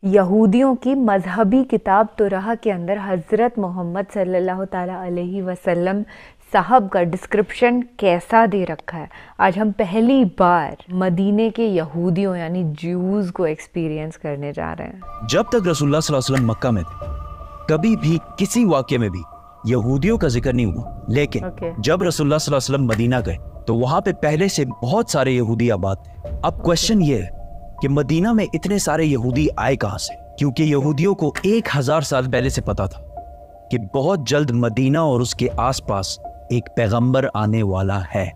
यहूदियों की मजहबी किताब तुरह के अंदर हज़रत मोहम्मद सल्लल्लाहु ताला अलैहि वसल्लम साहब का डिस्क्रिप्शन कैसा दे रखा है। आज हम पहली बार मदीने के यहूदियों यानी ज्यूज को एक्सपीरियंस करने जा रहे हैं। जब तक रसूलुल्लाह सल्लल्लाहु अलैहि वसल्लम मक्का में थे, कभी भी किसी वाक्य में भी यहूदियों का जिक्र नहीं हुआ। लेकिन जब रसूलुल्लाह सल्लल्लाहु अलैहि वसल्लम मदीना गए तो वहां पे पहले से बहुत सारे यहूदी आबाद थे। अब क्वेश्चन ये है कि मदीना में इतने सारे यहूदी आए कहां से? क्योंकि यहूदियों को 1000 साल पहले से पता था कि बहुत जल्द मदीना और उसके आसपास एक पैगंबर आने वाला है।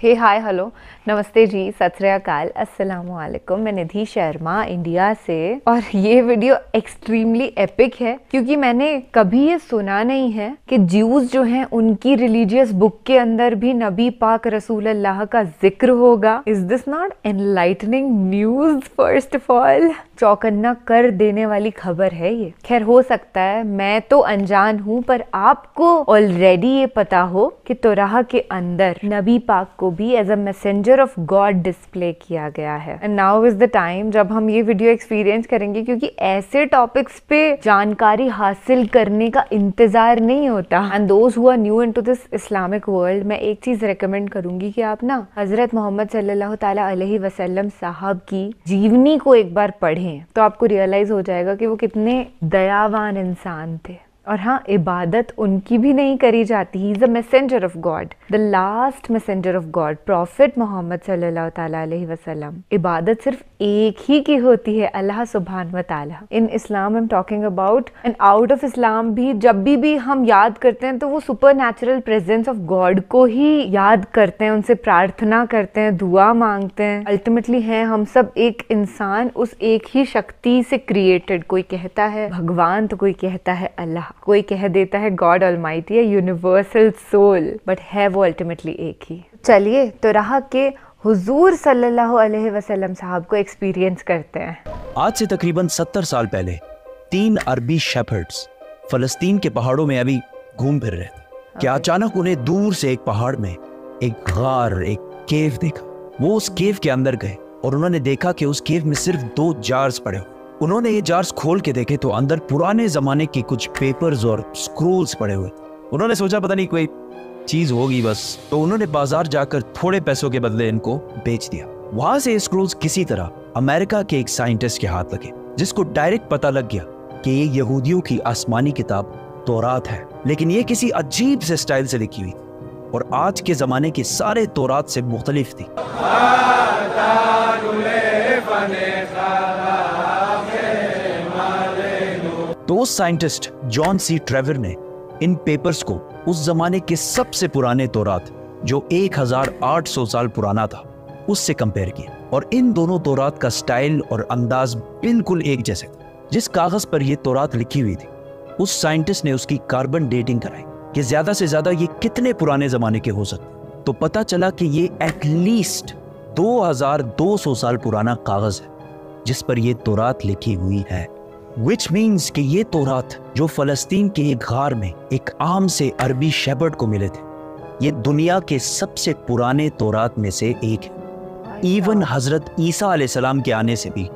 हे हाय हेलो नमस्ते जी, सत श्री अकाल, अस्सलाम वालेकुम। मैं निधि शर्मा इंडिया से, और ये वीडियो एक्सट्रीमली एपिक है क्योंकि मैंने कभी ये सुना नहीं है कि ज्यूज जो हैं उनकी रिलीजियस बुक के अंदर भी नबी पाक रसूल अल्लाह का जिक्र होगा। Is this not enlightening news? First of all चौकन्ना कर देने वाली खबर है ये। खैर, हो सकता है मैं तो अनजान हूँ पर आपको ऑलरेडी ये पता हो कि तुराह के अंदर नबी पाक को भी as a messenger of God display किया गया है। And now is the time जब हम ये वीडियो एक्सपीरियंस करेंगे, क्योंकि ऐसे टॉपिक्स पे जानकारी हासिल करने का इंतजार नहीं होता। And those who are new into this Islamic world, मैं एक चीज रेकमेंड करूंगी कि आप ना हजरत मोहम्मद सल्लल्लाहु ताला अलैहि वसल्लम साहब की जीवनी को एक बार पढ़ें तो आपको रियलाइज हो जाएगा कि वो कितने दयावान इंसान थे। और हाँ, इबादत उनकी भी नहीं करी जाती। He is a messenger of God, the last messenger of God, prophet Muhammad सल्लल्लाहु ताला अलैहि वसल्लम। इबादत सिर्फ एक ही की होती है, अल्लाह सुब्हान व ताला। In Islam I am talking about, and out of Islam भी जब भी हम याद करते हैं तो वो supernatural presence of God को ही याद करते हैं, उनसे प्रार्थना करते हैं, दुआ मांगते हैं। अल्टीमेटली हैं हम सब एक इंसान, उस एक ही शक्ति से क्रिएटेड। कोई कहता है भगवान तो कोई कहता है अल्लाह, कोई कह देता है गॉड ऑलमाइटी है, यूनिवर्सल सोल, बट है वो अल्टीमेटली एक ही। चलिए तुराह के हुजूर सल्लल्लाहु अलैहि वसल्लम साहब को एक्सपीरियंस करते हैं। आज से तकरीबन 70 साल पहले 3 अरबी शेफर्ड्स फलस्तीन के पहाड़ों में अभी घूम फिर रहे थे कि अचानक उन्हें दूर से एक पहाड़ में एक गार, एक केव देखा। वो उस केव के अंदर गए और उन्होंने देखा कि उस केव में सिर्फ 2 जार्स पड़े हुए। उन्होंने ये जार्स खोल के देखे तो अंदर पुराने जमाने के कुछ पेपर्स और स्क्रोल्स पड़े हुए। उन्होंने सोचा पता नहीं कोई चीज होगी बस, तो उन्होंने बाजार जाकर थोड़े पैसों के बदले इनको बेच दिया। वहां से ये स्क्रोल्स किसी तरह अमेरिका के एक साइंटिस्ट के हाथ लगे, जिसको डायरेक्ट पता लग गया कि ये यहूदियों की आसमानी किताब तौरात है, लेकिन ये किसी अजीब से स्टाइल से लिखी हुई और आज के जमाने के सारे तौरात से मुख्तलिफ थी। तो उस साइंटिस्ट जॉन सी ट्रेवर ने इन पेपर्स को उस जमाने के सबसे पुराने तौरात, जो 1800 साल पुराना था, उससे कंपेयर किया। और इन दोनों तौरात का स्टाइल और अंदाज बिल्कुल एक जैसे था। जिस कागज पर यह तौरात लिखी हुई थी, उस साइंटिस्ट ने उसकी कार्बन डेटिंग कराई कि ज्यादा से ज्यादा ये कितने पुराने जमाने के हो सकते। तो पता चला कि ये एटलीस्ट 2200 साल पुराना कागज है जिस पर यह तौरात लिखी हुई है। Which means कि ये तौरात जो फलस्तीन के एक गार में एक आम से अरबी शेपर्ड को मिले थे, ये दुनिया के सबसे पुराने तौरात में से एक है। इवन हजरत ईसा अलैहिस्सलाम के आने से भी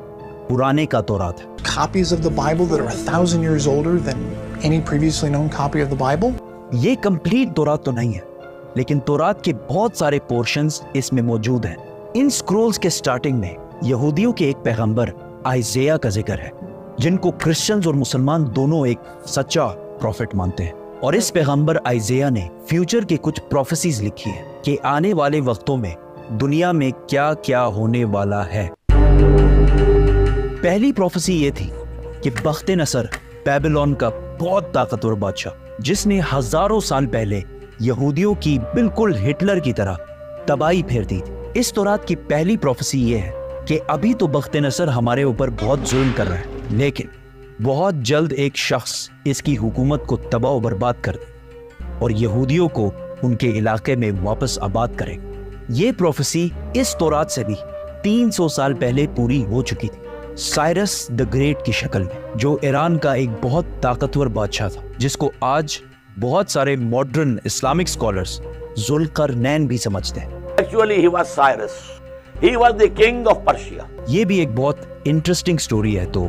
पुराने का तौरात है। Copies of the Bible that are 1000 years older than any previously known copy of the Bible? ये कंप्लीट तौरात तो नहीं है, लेकिन तौरात के बहुत सारे पोर्शंस इसमें मौजूद हैं। इन स्क्रोल्स के स्टार्टिंग में यहूदियों के एक पैगंबर आइज़ाया का जिक्र है, जिनको क्रिश्चियंस और मुसलमान दोनों एक सच्चा प्रॉफिट मानते हैं। और इस पैगंबर आइज़ाया ने फ्यूचर के कुछ प्रोफेसीज लिखी है कि आने वाले वक्तों में दुनिया में क्या क्या होने वाला है। पहली प्रोफेसी ये थी कि बख्त नसर बेबीलोन का बहुत ताकतवर बादशाह, जिसने हजारों साल पहले यहूदियों की बिल्कुल हिटलर की तरह तबाही फेर दी थी। इस तौरात की पहली प्रोफेसी ये है कि अभी तो बख्त नसर हमारे ऊपर बहुत जुल्म कर रहा है, लेकिन बहुत जल्द एक शख्स इसकी हुकूमत को तबाह और बर्बाद कर दे और यहूदियों को उनके इलाके में वापस आबाद करे। ये प्रोफेसी इस तौरात से भी 300 साल पहले पूरी हो चुकी थी, साइरस द ग्रेट की शक्ल में, जो ईरान का एक बहुत ताकतवर बादशाह था, जिसको आज बहुत सारे मॉडर्न इस्लामिक स्कॉलर्स जुल्करनैन भी समझते हैं। Actually, he was Cyrus. He was the king of Persia. ये भी एक बहुत इंटरेस्टिंग स्टोरी है, तो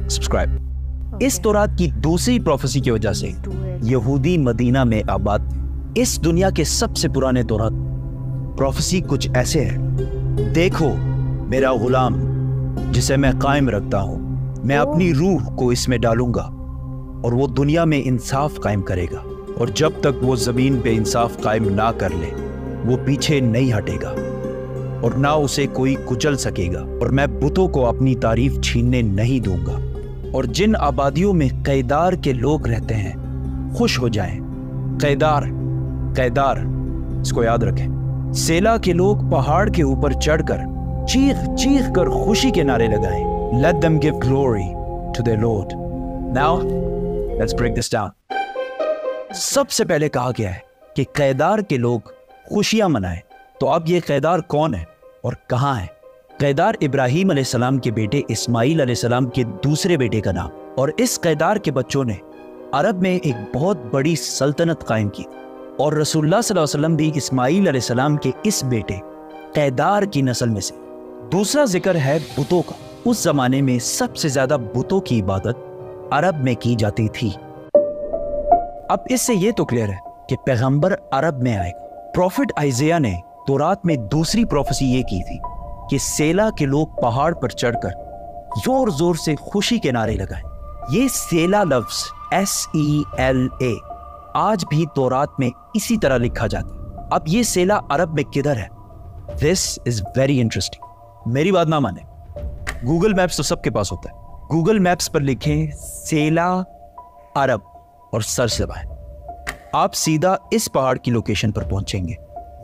सब्सक्राइब। इस तौरात की दूसरी प्रोफेसी की वजह से यहूदी मदीना में आबाद इस दुनिया के सबसे पुराने तौरात प्रोफेसी कुछ ऐसे है। देखो मेरा गुलाम जिसे मैं कायम रखता हूं, मैं अपनी रूह को इसमें डालूंगा और वो दुनिया में इंसाफ कायम करेगा, और जब तक वो जमीन पे इंसाफ कायम ना कर ले वो पीछे नहीं हटेगा और ना उसे कोई कुचल सकेगा, और मैं बुतों को अपनी तारीफ छीनने नहीं दूंगा। और जिन आबादियों में कैदार के लोग रहते हैं खुश हो जाएं। कैदार, कैदार, इसको याद रखें। सेला के लोग पहाड़ के ऊपर चढ़कर चीख चीख कर खुशी के नारे लगाएं। Let them give glory to their Lord. Now, let's break this down. सबसे पहले कहा गया है कि कैदार के लोग खुशियां मनाएं। तो अब ये कैदार कौन है और कहां है? कैदार इब्राहीम अलैहिस्सलाम के बेटे इस्माईल अलैहिस्सलाम के दूसरे बेटे का नाम, और इस कैदार के बच्चों ने अरब में एक बहुत बड़ी सल्तनत कायम की, और रसूलुल्लाह सल्लल्लाहु अलैहि वसल्लम भी इस्माईल अलैहिस्सलाम के इस बेटे कैदार की नस्ल में से। दूसरा जिक्र है बुतों का। उस जमाने में सबसे ज्यादा बुतों की इबादत अरब में की जाती थी। अब इससे यह तो क्लियर है कि पैगंबर अरब में आएगा। प्रॉफिट आइज़िया ने तौरात में दूसरी प्रोफेसी ये की थी कि सेला के लोग पहाड़ पर चढ़कर जोर जोर से खुशी के नारे लगाएं। ये सेला लफ्ज SELA आज भी तौरात में इसी तरह लिखा जाता है। अब ये सेला अरब में किधर है? This is very interesting. मेरी बात ना माने, गूगल मैप्स तो सबके पास होता है। गूगल मैप्स पर लिखें सेला अरब और सर्च दबाएं, आप सीधा इस पहाड़ की लोकेशन पर पहुंचेंगे।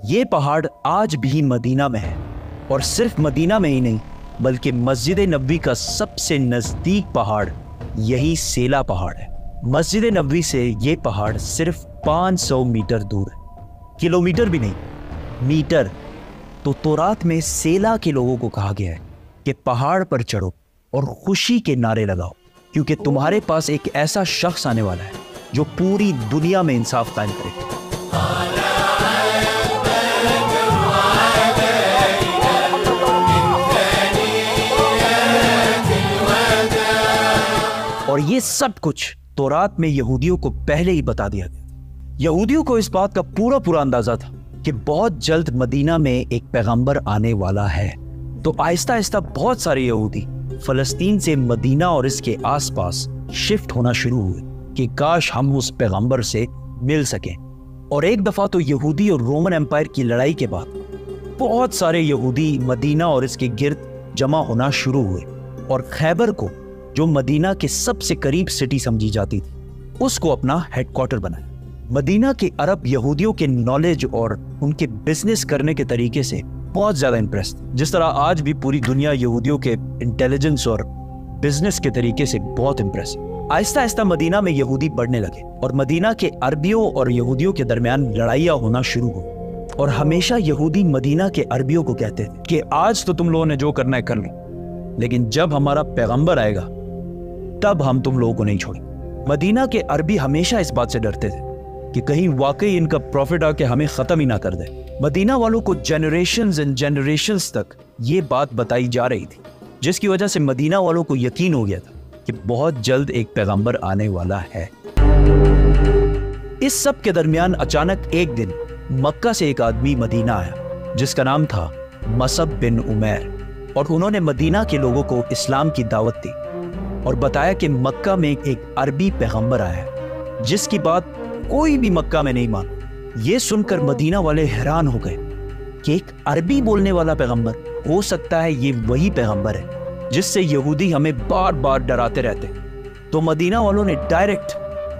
ये पहाड़ आज भी मदीना में है, और सिर्फ मदीना में ही नहीं बल्कि मस्जिद नबवी का सबसे नजदीक पहाड़ यही सेला पहाड़ है। मस्जिद नबवी से ये पहाड़ सिर्फ 500 मीटर दूर है, किलोमीटर भी नहीं, मीटर। तो तौरात में सेला के लोगों को कहा गया है कि पहाड़ पर चढ़ो और खुशी के नारे लगाओ, क्योंकि तुम्हारे पास एक ऐसा शख्स आने वाला है जो पूरी दुनिया में इंसाफ कायम करेगा। और ये सब कुछ तौरात में यहूदियों को पहले ही बता दिया गया। यहूदियों को इस बात का पूरा अंदाजा था कि बहुत जल्द मदीना में एक पैगंबर आने वाला है। तो आहिस्ता आहिस्ता बहुत सारे यहूदी फलस्तीन से मदीना और इसके आसपास शिफ्ट होना शुरू हुए कि काश हम उस पैगंबर से मिल सकें। और एक दफा तो यहूदी और रोमन एम्पायर की लड़ाई के बाद बहुत सारे यहूदी मदीना और इसके गिर्द जमा होना शुरू हुए, और खैबर को जो मदीना के सबसे करीब सिटी समझी जाती थी उसको अपना हेडक्वार्टर बनाया। मदीना के अरब यहूदियों के नॉलेज और उनके बिजनेस करने के तरीके से बहुत ज्यादा इम्प्रेस थे, जिस तरह आज भी पूरी दुनिया यहूदियों के इंटेलिजेंस और बिजनेस के तरीके से बहुत इम्प्रेस है। आहिस्ता आहिस्ता मदीना में यहूदी बढ़ने लगे और मदीना के अरबियों और यहूदियों के दरमियान लड़ाइयाँ होना शुरू हुई। और हमेशा यहूदी मदीना के अरबियों को कहते थे कि आज तो तुम लोगों ने जो करना है कर लो, लेकिन जब हमारा पैगंबर आएगा तब हम तुम लोगों को नहीं छोड़ेंगे। मदीना के अरबी हमेशा इस बात से डरते थे कि कहीं वाकई इनका प्रॉफिट आके हमें खत्म ही ना कर दे। मदीना वालों को जनरेशंस एंड जनरेशंस तक ये बात बताई जा रही थी, जिसकी वजह से मदीना वालों को यकीन हो गया था कि बहुत जल्द एक पैगंबर आने वाला है। इस सब के दरमियान अचानक एक दिन मक्का से एक आदमी मदीना आया जिसका नाम था मसअब बिन उमैर, और उन्होंने मदीना के लोगों को इस्लाम की दावत दी और बताया कि मक्का में एक अरबी पैगंबर आया है जिसकी बात कोई भी मक्का में नहीं माना। ये सुनकर मदीना वाले हैरान हो गए कि एक अरबी बोलने वाला पैगंबर, हो सकता है ये वही पैगंबर है जिससे यहूदी हमें बार बार डराते रहते। तो मदीना वालों ने डायरेक्ट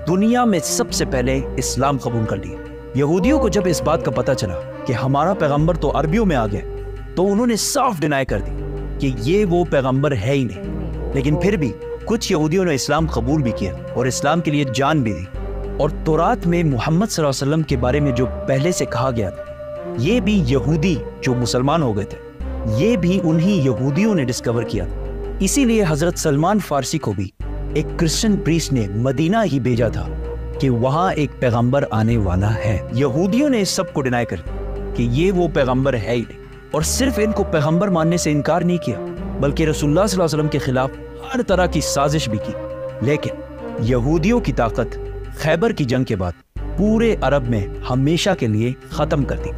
दुनिया में सबसे पहले इस्लाम कबूल कर लिया। यहूदियों को जब इस बात का पता चला कि हमारा पैगंबर तो अरबियों में आ गया, तो उन्होंने साफ डिनाई कर दी कि ये वो पैगंबर है ही नहीं। लेकिन फिर भी कुछ यहूदियों ने इस्लाम कबूल भी किया और इस्लाम के लिए जान भी दी। और तौरात में मोहम्मद सल्लल्लाहु अलैहि वसल्लम के बारे में जो पहले से कहा गया था, ये भी यहूदी जो मुसलमान हो गए थे, ये भी उन्हीं यहूदियों ने डिस्कवर किया था। इसीलिए हजरत सलमान फारसी को भी एक क्रिश्चियन प्रीस्ट ने मदीना ही भेजा था कि वहां एक पैगंबर आने वाला है। यहूदियों ने इस सब को डिनाई कर दिया कि ये वो पैगंबर है ही नहीं। और सिर्फ इनको पैगंबर मानने से इनकार नहीं किया, बल्कि रसूलुल्लाह सल्लल्लाहु अलैहि वसल्लम के खिलाफ हर तरह की साजिश भी की। लेकिन यहूदियों की ताकत खैबर की जंग के बाद पूरे अरब में हमेशा के लिए खत्म कर दी,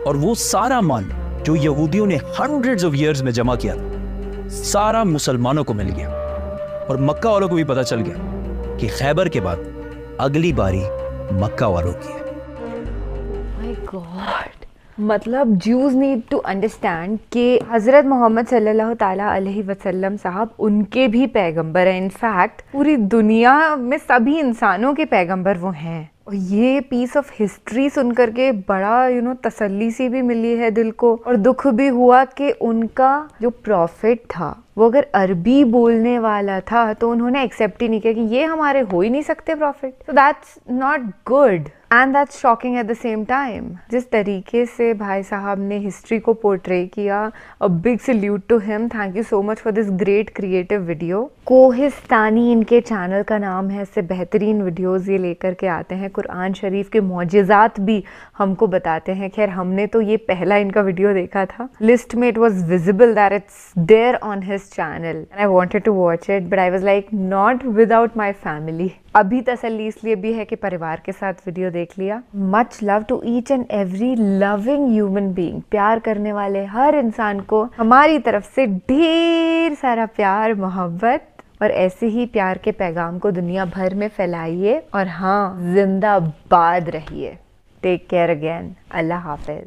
और वो सारा माल जो यहूदियों ने हंड्रेड्स ऑफ ईयर्स में जमा किया था, सारा मुसलमानों को मिल गया। और मक्का वालों को भी पता चल गया कि खैबर के बाद अगली बारी मक्का वालों की है। My God. मतलब ज्यूज नीड टू अंडरस्टैंड कि हज़रत मोहम्मद सल्लल्लाहु ताला अलैहि वसल्लम साहब उनके भी पैगंबर हैं। इनफैक्ट पूरी दुनिया में सभी इंसानों के पैगंबर वो हैं। और ये पीस ऑफ हिस्ट्री सुन करके बड़ा तसल्ली सी भी मिली है दिल को, और दुख भी हुआ कि उनका जो प्रॉफिट था वो अगर अरबी बोलने वाला था तो उन्होंने एक्सेप्ट ही नहीं किया कि ये हमारे हो ही नहीं सकते प्रॉफिट। तो that's not good and that's shocking at the same time. जिस तरीके से भाई साहब ने हिस्ट्री को पोर्ट्रे किया, a big salute to him. Thank you so much for this great creative video. Kohistani इनके चैनल का नाम है। इससे बेहतरीन वीडियोस ये लेकर के आते हैं, कुरान शरीफ के मौजिज़ात भी हमको बताते हैं। खैर हमने तो ये पहला इनका वीडियो देखा था, लिस्ट में it was visible that it's there on his channel and I wanted to watch it, but I was like not without my family. अभी तसल्ली इसलिए भी है कि परिवार के साथ वीडियो देख लिया। Much love to each and every loving human being. प्यार करने वाले हर इंसान को हमारी तरफ से ढेर सारा प्यार मोहब्बत, और ऐसे ही प्यार के पैगाम को दुनिया भर में फैलाइए। और हाँ, जिंदाबाद रहिए। Take care again. अल्लाह हाफिज।